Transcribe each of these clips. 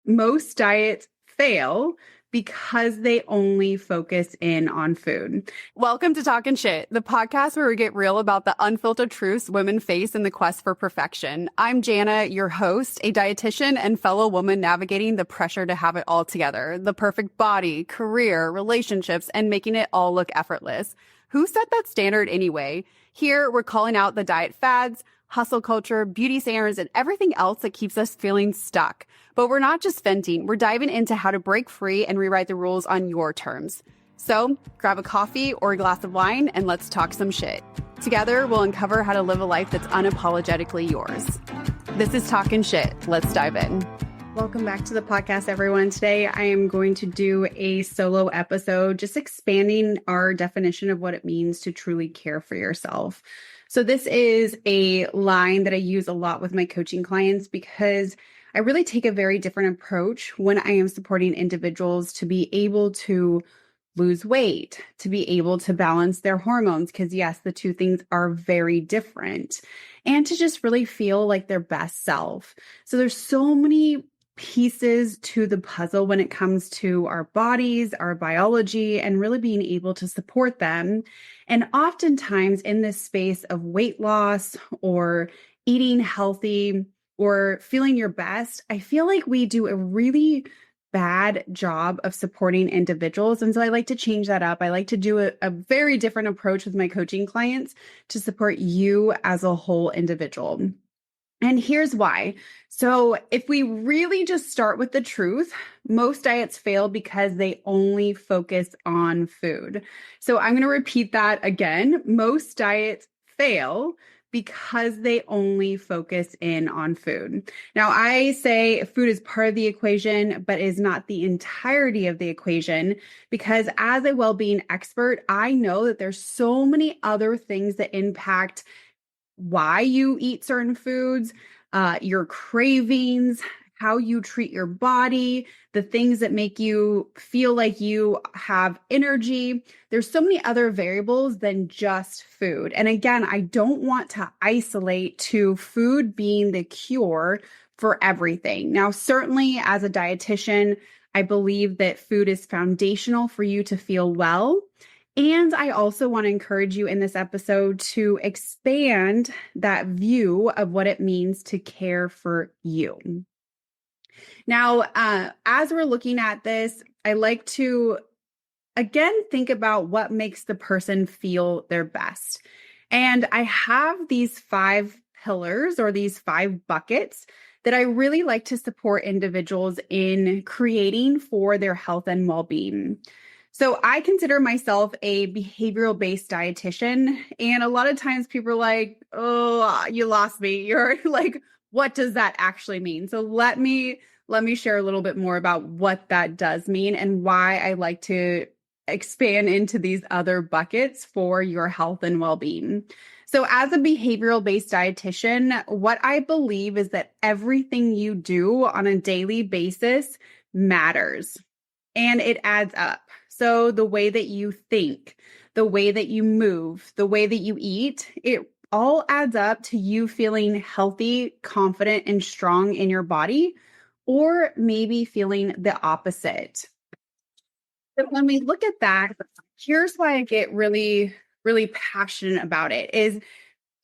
Most diets fail because they only focus in on food. Welcome to Talkin Sh, the podcast where we get real about the unfiltered truths women face in the quest for perfection. I'm Jana, your host, a dietitian and fellow woman navigating the pressure to have it all together, the perfect body, career, relationships, and making it all look effortless. Who set that standard anyway? Here, we're calling out the diet fads, hustle culture, beauty standards, and everything else that keeps us feeling stuck. But we're not just venting, we're diving into how to break free and rewrite the rules on your terms. So grab a coffee or a glass of wine and let's talk some shit. Together, we'll uncover how to live a life that's unapologetically yours. This is Talkin Sh. Let's dive in. Welcome back to the podcast, everyone. Today, I am going to do a solo episode, just expanding our definition of what it means to truly care for yourself. So this is a line that I use a lot with my coaching clients because I really take a very different approach when I am supporting individuals to be able to lose weight, to be able to balance their hormones, because yes, the two things are very different, and to just really feel like their best self. So there's so many pieces to the puzzle when it comes to our bodies, our biology, and really being able to support them. And oftentimes in this space of weight loss or eating healthy or feeling your best, I feel like we do a really bad job of supporting individuals. And so I like to change that up. I like to do a very different approach with my coaching clients to support you as a whole individual. And here's why. So if we really just start with the truth, most diets fail because they only focus on food. So I'm going to repeat that again. Most diets fail because they only focus in on food. Now, I say food is part of the equation, but is not the entirety of the equation, because as a well-being expert, I know that there's so many other things that impact why you eat certain foods, your cravings, how you treat your body, the things that make you feel like you have energy. There's so many other variables than just food. And again, I don't want to isolate to food being the cure for everything. Now, certainly as a dietitian, I believe that food is foundational for you to feel well. And I also want to encourage you in this episode to expand that view of what it means to care for you. Now, as we're looking at this, I like to, again, think about what makes the person feel their best. And I have these 5 pillars or these 5 buckets that I really like to support individuals in creating for their health and well-being. So I consider myself a behavioral-based dietitian, and a lot of times people are like, oh, you lost me. You're like, what does that actually mean? So let me share a little bit more about what that does mean and why I like to expand into these other buckets for your health and well-being. So as a behavioral-based dietitian, what I believe is that everything you do on a daily basis matters, and it adds up. So the way that you think, the way that you move, the way that you eat, it all adds up to you feeling healthy, confident, and strong in your body, or maybe feeling the opposite. But when we look at that, here's why I get really, really passionate about it is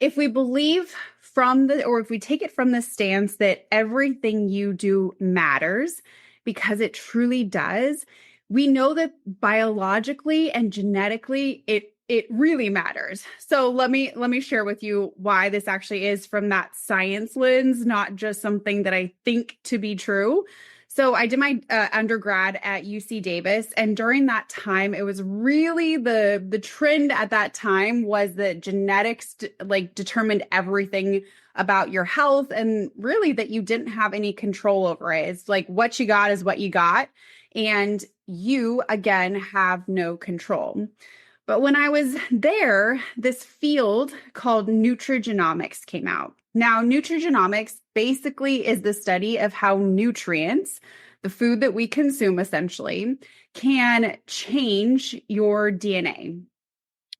if we believe if we take it from the stance that everything you do matters, because it truly does, we know that biologically and genetically, it really matters. So let me share with you why this actually is from that science lens, not just something that I think to be true. So I did my undergrad at UC Davis, and during that time, it was really the trend at that time was that genetics determined everything about your health, and really that you didn't have any control over it. It's like what you got is what you got, and you again have no control. But when I was there, this field called nutrigenomics came out. Now, nutrigenomics basically is the study of how nutrients, the food that we consume essentially, can change your DNA.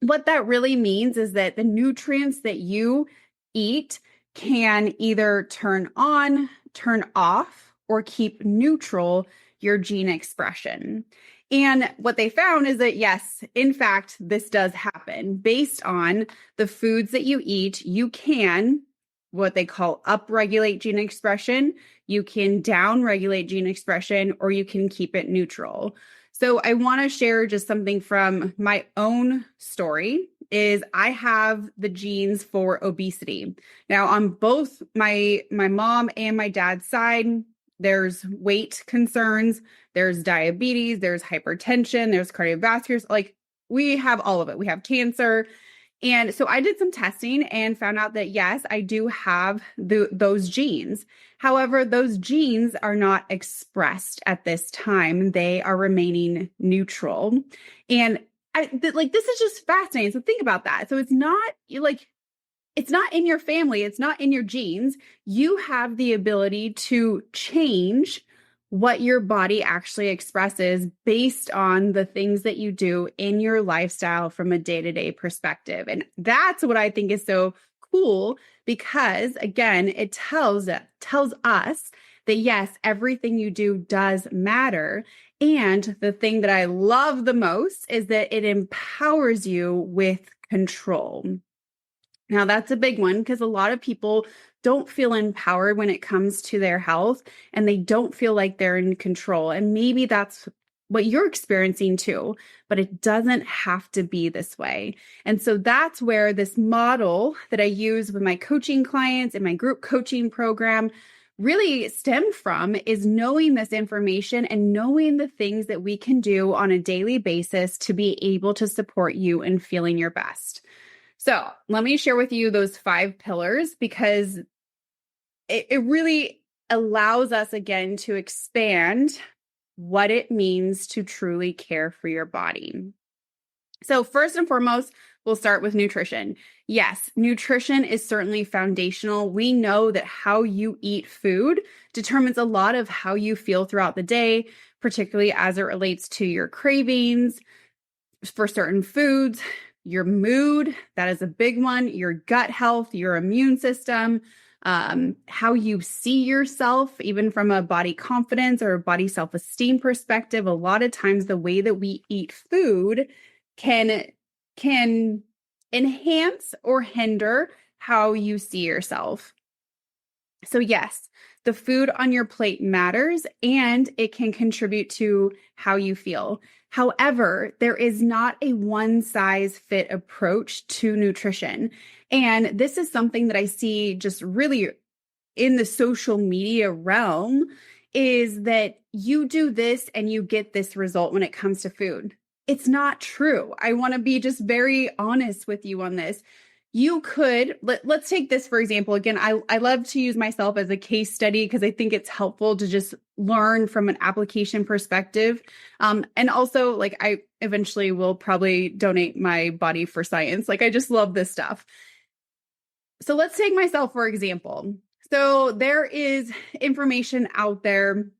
What that really means is that the nutrients that you eat can either turn on, turn off, or keep neutral your gene expression. And what they found is that, yes, in fact, this does happen. Based on the foods that you eat, you can, what they call upregulate gene expression, you can downregulate gene expression, or you can keep it neutral. So I want to share just something from my own story is I have the genes for obesity. Now on both my mom and my dad's side, there's weight concerns, there's diabetes, there's hypertension, there's cardiovascular, like we have all of it. We have cancer. And so I did some testing and found out that, yes, I do have those genes. However, those genes are not expressed at this time. They are remaining neutral. And this is just fascinating. So think about that. So it's not in your family. It's not in your genes. You have the ability to change what your body actually expresses based on the things that you do in your lifestyle from a day-to-day perspective. And that's what I think is so cool because, again, it tells us that, yes, everything you do does matter. And the thing that I love the most is that it empowers you with control. Now, that's a big one because a lot of people don't feel empowered when it comes to their health and they don't feel like they're in control. And maybe that's what you're experiencing too, but it doesn't have to be this way. And so that's where this model that I use with my coaching clients in my group coaching program really stemmed from is knowing this information and knowing the things that we can do on a daily basis to be able to support you in feeling your best. So let me share with you those 5 pillars because it really allows us again to expand what it means to truly care for your body. So first and foremost, we'll start with nutrition. Yes, nutrition is certainly foundational. We know that how you eat food determines a lot of how you feel throughout the day, particularly as it relates to your cravings for certain foods, your mood, that is a big one, your gut health, your immune system, how you see yourself, even from a body confidence or a body self-esteem perspective. A lot of times the way that we eat food can enhance or hinder how you see yourself. So yes, the food on your plate matters and it can contribute to how you feel. However, there is not a one-size-fit approach to nutrition. And this is something that I see just really in the social media realm is that you do this and you get this result when it comes to food. It's not true. I want to be just very honest with you on this. You could, let's take this for example. Again, I love to use myself as a case study because I think it's helpful to just learn from an application perspective. And also I eventually will probably donate my body for science. I just love this stuff. So let's take myself for example. So there is information out there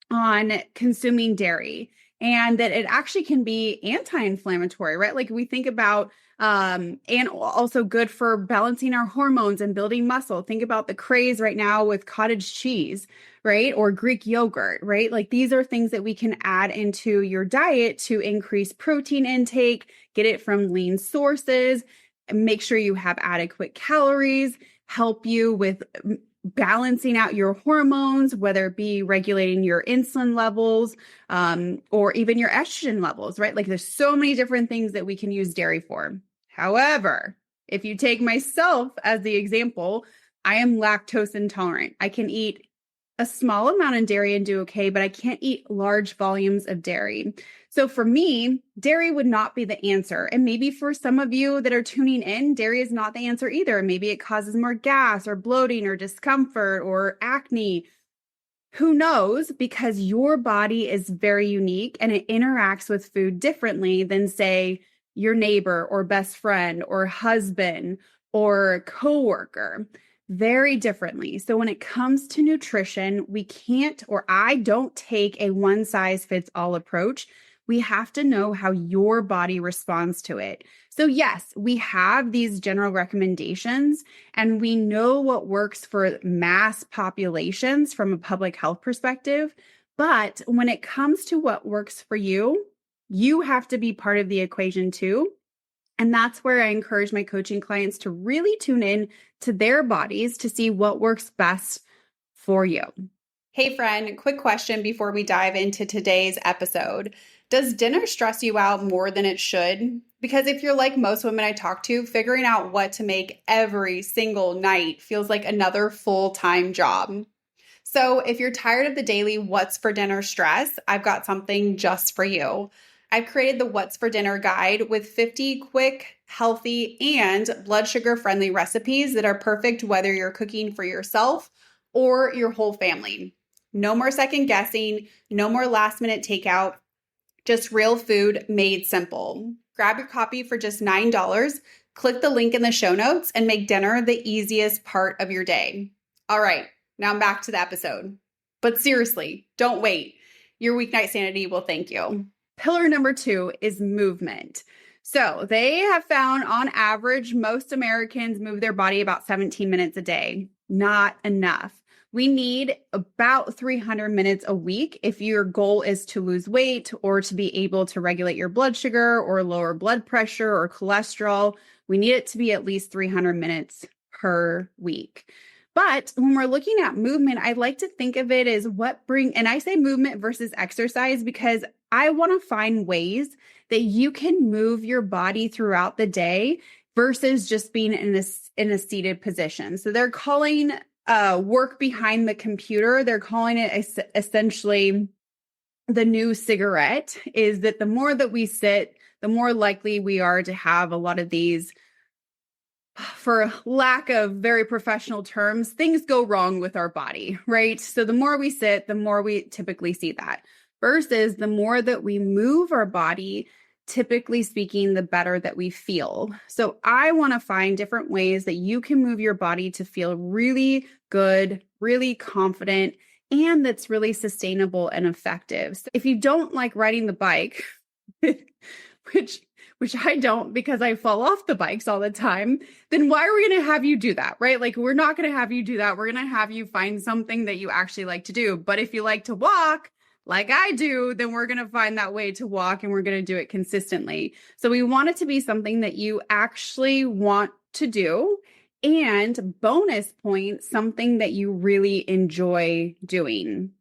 on consuming dairy and that it actually can be anti-inflammatory, right? We think about and also good for balancing our hormones and building muscle. Think about the craze right now with cottage cheese, right? Or Greek yogurt, right? These are things that we can add into your diet to increase protein intake, get it from lean sources, and make sure you have adequate calories, help you with balancing out your hormones, whether it be regulating your insulin levels or even your estrogen levels, right? There's so many different things that we can use dairy for. However, if you take myself as the example, I am lactose intolerant. I can eat a small amount of dairy and do okay, but I can't eat large volumes of dairy. So for me, dairy would not be the answer. And maybe for some of you that are tuning in, dairy is not the answer either. Maybe it causes more gas or bloating or discomfort or acne. Who knows? Because your body is very unique and it interacts with food differently than, say, your neighbor or best friend or husband or coworker. Very differently. So when it comes to nutrition, we can't, or I don't take a one size fits all approach. we have to know how your body responds to it. So yes, we have these general recommendations and we know what works for mass populations from a public health perspective. But when it comes to what works for you, you have to be part of the equation too. And that's where I encourage my coaching clients to really tune in to their bodies to see what works best for you. Hey, friend, quick question before we dive into today's episode. Does dinner stress you out more than it should? Because if you're like most women I talk to, figuring out what to make every single night feels like another full-time job. So if you're tired of the daily what's for dinner stress, I've got something just for you. I've created the What's for Dinner guide with 50 quick, healthy, and blood sugar friendly recipes that are perfect whether you're cooking for yourself or your whole family. No more second guessing, no more last minute takeout, just real food made simple. Grab your copy for just $9, click the link in the show notes, and make dinner the easiest part of your day. All right, now back to the episode. But seriously, don't wait. Your weeknight sanity will thank you. Pillar number 2 is movement. So they have found on average, most Americans move their body about 17 minutes a day. Not enough. We need about 300 minutes a week if your goal is to lose weight or to be able to regulate your blood sugar or lower blood pressure or cholesterol. We need it to be at least 300 minutes per week. But when we're looking at movement, I like to think of it as and I say movement versus exercise because I want to find ways that you can move your body throughout the day versus just being in a seated position. So they're calling work behind the computer. They're calling it essentially the new cigarette, is that the more that we sit, the more likely we are to have a lot of these, for lack of very professional terms, things go wrong with our body, right? So the more we sit, the more we typically see that. Versus the more that we move our body, typically speaking, the better that we feel. So I want to find different ways that you can move your body to feel really good, really confident, and that's really sustainable and effective. So if you don't like riding the bike, which I don't because I fall off the bikes all the time, then why are we going to have you do that, right? Like, we're not going to have you do that. We're going to have you find something that you actually like to do. But if you like to walk, like I do, then we're going to find that way to walk and we're going to do it consistently. So we want it to be something that you actually want to do. And bonus point, something that you really enjoy doing.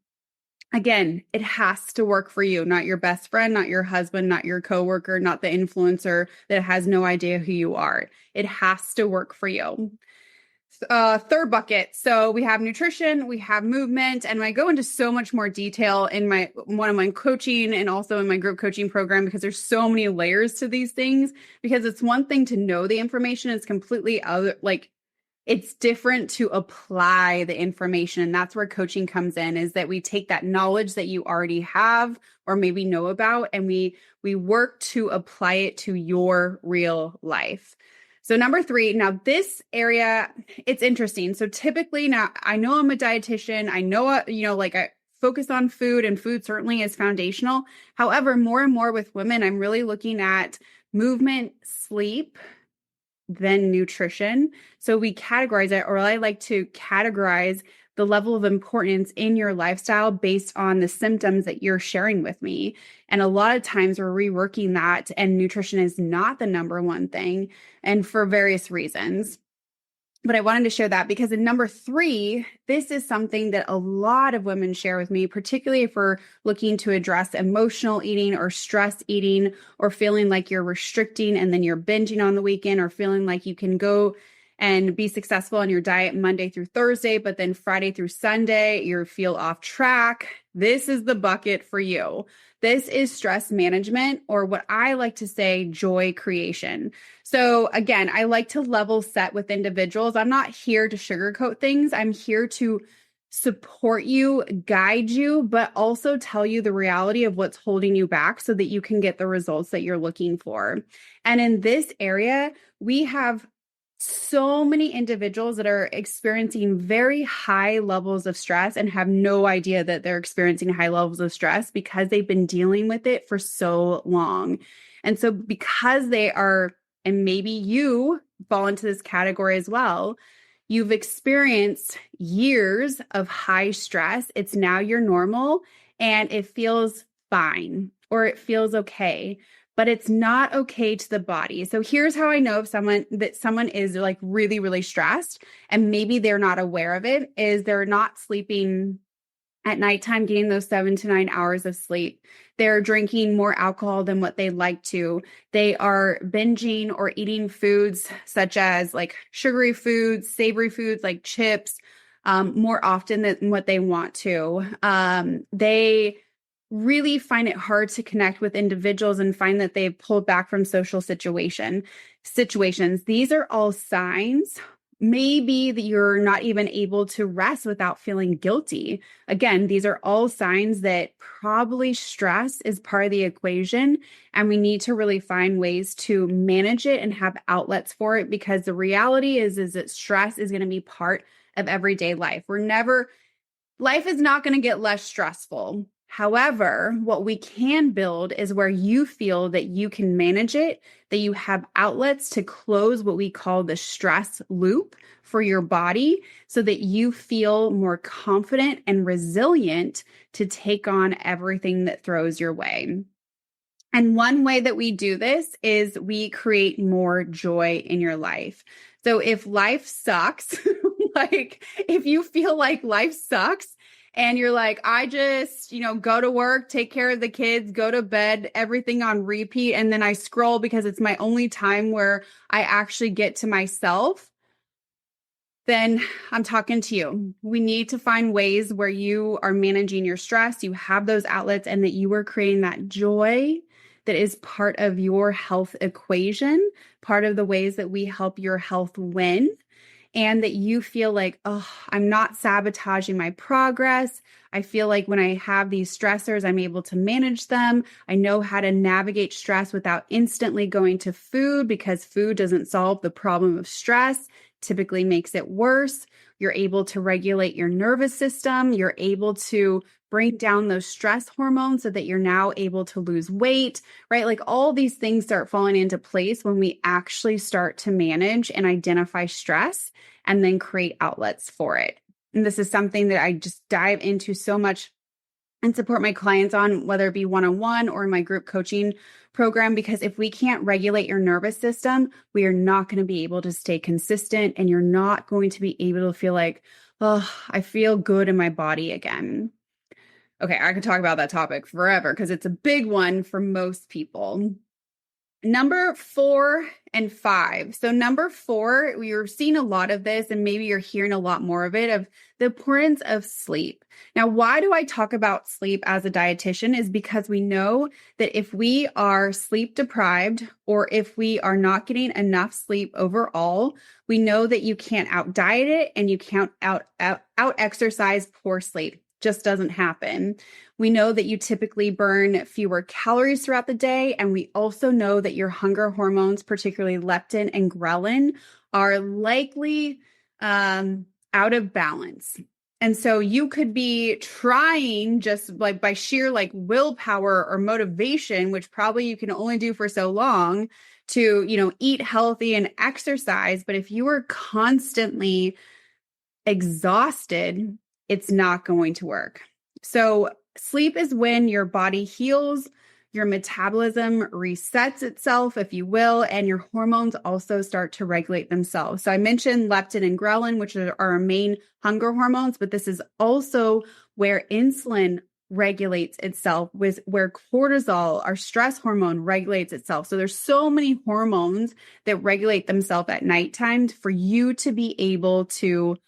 Again, it has to work for you, not your best friend, not your husband, not your coworker, not the influencer that has no idea who you are. It has to work for you. Third bucket. So we have nutrition, we have movement, and I go into so much more detail in my one-on-one coaching and also in my group coaching program because there's so many layers to these things. Because it's one thing to know the information, it's completely other, like it's different to apply the information. And that's where coaching comes in, is that we take that knowledge that you already have or maybe know about, and we work to apply it to your real life. So number 3, now this area, it's interesting. So typically now I know I'm a dietitian. I know, I focus on food, and food certainly is foundational. However, more and more with women, I'm really looking at movement, sleep, then nutrition. So we categorize it, or I like to categorize the level of importance in your lifestyle based on the symptoms that you're sharing with me. And a lot of times we're reworking that, and nutrition is not the number one thing, and for various reasons. But I wanted to share that because in number 3, this is something that a lot of women share with me, particularly if we're looking to address emotional eating or stress eating, or feeling like you're restricting and then you're binging on the weekend, or feeling like you can go and be successful on your diet Monday through Thursday, but then Friday through Sunday, you feel off track. This is the bucket for you. This is stress management, or what I like to say, joy creation. So again, I like to level set with individuals. I'm not here to sugarcoat things. I'm here to support you, guide you, but also tell you the reality of what's holding you back so that you can get the results that you're looking for. And in this area, we have So many individuals that are experiencing very high levels of stress and have no idea that they're experiencing high levels of stress because they've been dealing with it for so long. And so, because they are, and maybe you fall into this category as well, you've experienced years of high stress. It's now your normal and it feels fine or it feels okay, but it's not okay to the body. So here's how I know if someone is like really, really stressed and maybe they're not aware of it, is they're not sleeping at nighttime, getting those 7 to 9 hours of sleep. They're drinking more alcohol than what they like to. They are binging or eating foods such as like sugary foods, savory foods like chips, more often than what they want to. They really find it hard to connect with individuals and find that they've pulled back from social situations. These are all signs. Maybe that you're not even able to rest without feeling guilty. Again, these are all signs that probably stress is part of the equation, and we need to really find ways to manage it and have outlets for it, because the reality is that stress is going to be part of everyday life. Life is not going to get less stressful. However, what we can build is where you feel that you can manage it, that you have outlets to close what we call the stress loop for your body, so that you feel more confident and resilient to take on everything that throws your way. And one way that we do this is we create more joy in your life. So if life sucks, like if you feel like life sucks and you're like, I just, go to work, take care of the kids, go to bed, everything on repeat, and then I scroll because it's my only time where I actually get to myself, then I'm talking to you. We need to find ways where you are managing your stress, you have those outlets, and that you are creating that joy that is part of your health equation, part of the ways that we help your health win, and that you feel like, oh, I'm not sabotaging my progress. I feel like when I have these stressors, I'm able to manage them. I know how to navigate stress without instantly going to food, because food doesn't solve the problem of stress, typically makes it worse. You're able to regulate your nervous system. You're able to bring down those stress hormones so that you're now able to lose weight, right? Like all these things start falling into place when we actually start to manage and identify stress and then create outlets for it. And this is something that I just dive into so much and support my clients on, whether it be one-on-one or in my group coaching program, because if we can't regulate your nervous system, we are not going to be able to stay consistent, and you're not going to be able to feel like, oh, I feel good in my body again. Okay, I could talk about that topic forever because it's a big one for most people. Number 4 and 5. So number 4, you're seeing a lot of this, and maybe you're hearing a lot more of it, of the importance of sleep. Now, why do I talk about sleep as a dietitian? Is because we know that if we are sleep deprived, or if we are not getting enough sleep overall, we know that you can't out diet it and you can't out exercise poor sleep. Just doesn't happen. We know that you typically burn fewer calories throughout the day. And we also know that your hunger hormones, particularly leptin and ghrelin, are likely out of balance. And so you could be trying just like by sheer like willpower or motivation, which probably you can only do for so long, to, eat healthy and exercise. But if you are constantly exhausted, it's not going to work. So sleep is when your body heals, your metabolism resets itself, if you will, and your hormones also start to regulate themselves. So I mentioned leptin and ghrelin, which are our main hunger hormones, but this is also where insulin regulates itself, with where cortisol, our stress hormone, regulates itself. So there's so many hormones that regulate themselves at nighttime for you to be able to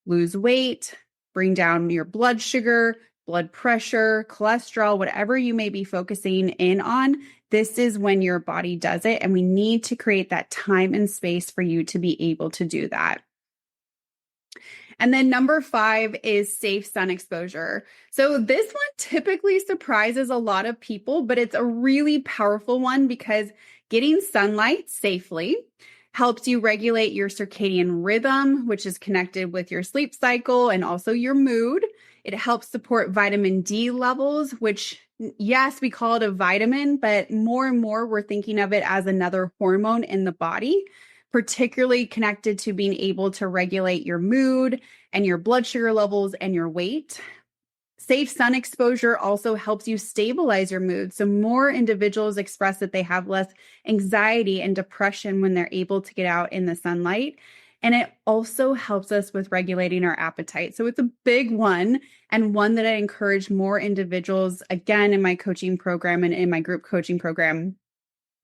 lose weight, bring down your blood sugar, blood pressure, cholesterol, whatever you may be focusing in on. This is when your body does it. And we need to create that time and space for you to be able to do that. And then number 5 is safe sun exposure. So this one typically surprises a lot of people, but it's a really powerful one, because getting sunlight safely, helps you regulate your circadian rhythm, which is connected with your sleep cycle and also your mood. It helps support vitamin D levels, which, yes, we call it a vitamin, but more and more we're thinking of it as another hormone in the body, particularly connected to being able to regulate your mood and your blood sugar levels and your weight. Safe sun exposure also helps you stabilize your mood. So more individuals express that they have less anxiety and depression when they're able to get out in the sunlight. And it also helps us with regulating our appetite. So it's a big one, and one that I encourage more individuals, again, in my coaching program and in my group coaching program,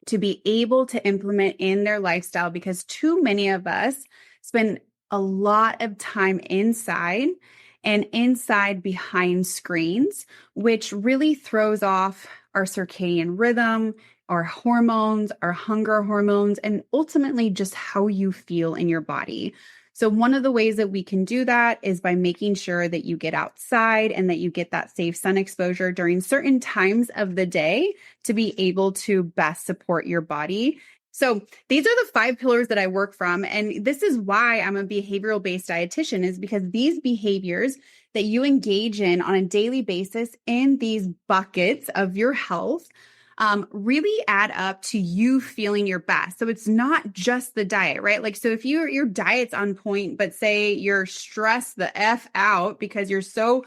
to be able to implement in their lifestyle, because too many of us spend a lot of time inside behind screens, which really throws off our circadian rhythm, our hormones, our hunger hormones, and ultimately just how you feel in your body. So one of the ways that we can do that is by making sure that you get outside and that you get that safe sun exposure during certain times of the day to be able to best support your body. So these are the 5 pillars that I work from. And this is why I'm a behavioral-based dietitian, is because these behaviors that you engage in on a daily basis in these buckets of your health really add up to you feeling your best. So it's not just the diet, right? Like, so if your diet's on point, but say you're stressed the F out because you're so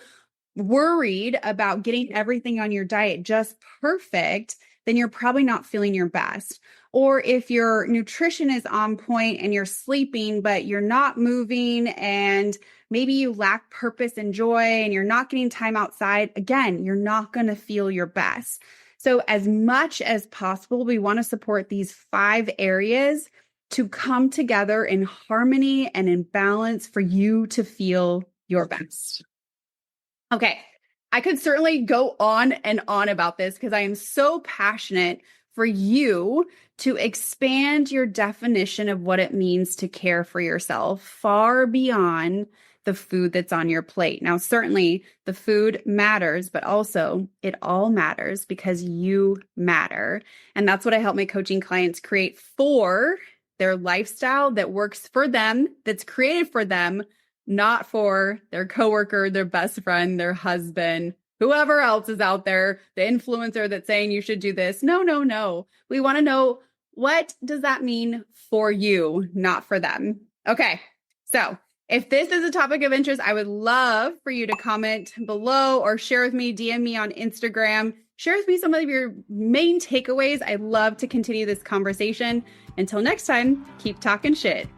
worried about getting everything on your diet just perfect, then you're probably not feeling your best. Or if your nutrition is on point and you're sleeping, but you're not moving and maybe you lack purpose and joy and you're not getting time outside, again, you're not going to feel your best. So as much as possible, we want to support these 5 areas to come together in harmony and in balance for you to feel your best. Okay, I could certainly go on and on about this because I am so passionate for you to expand your definition of what it means to care for yourself far beyond the food that's on your plate. Now, certainly the food matters, but also it all matters because you matter. And that's what I help my coaching clients create for their lifestyle that works for them, that's created for them, not for their coworker, their best friend, their husband, whoever else is out there, the influencer that's saying you should do this. No. We want to know, what does that mean for you, not for them? Okay, so if this is a topic of interest, I would love for you to comment below or share with me, DM me on Instagram. Share with me some of your main takeaways. I'd love to continue this conversation. Until next time, keep talking shit.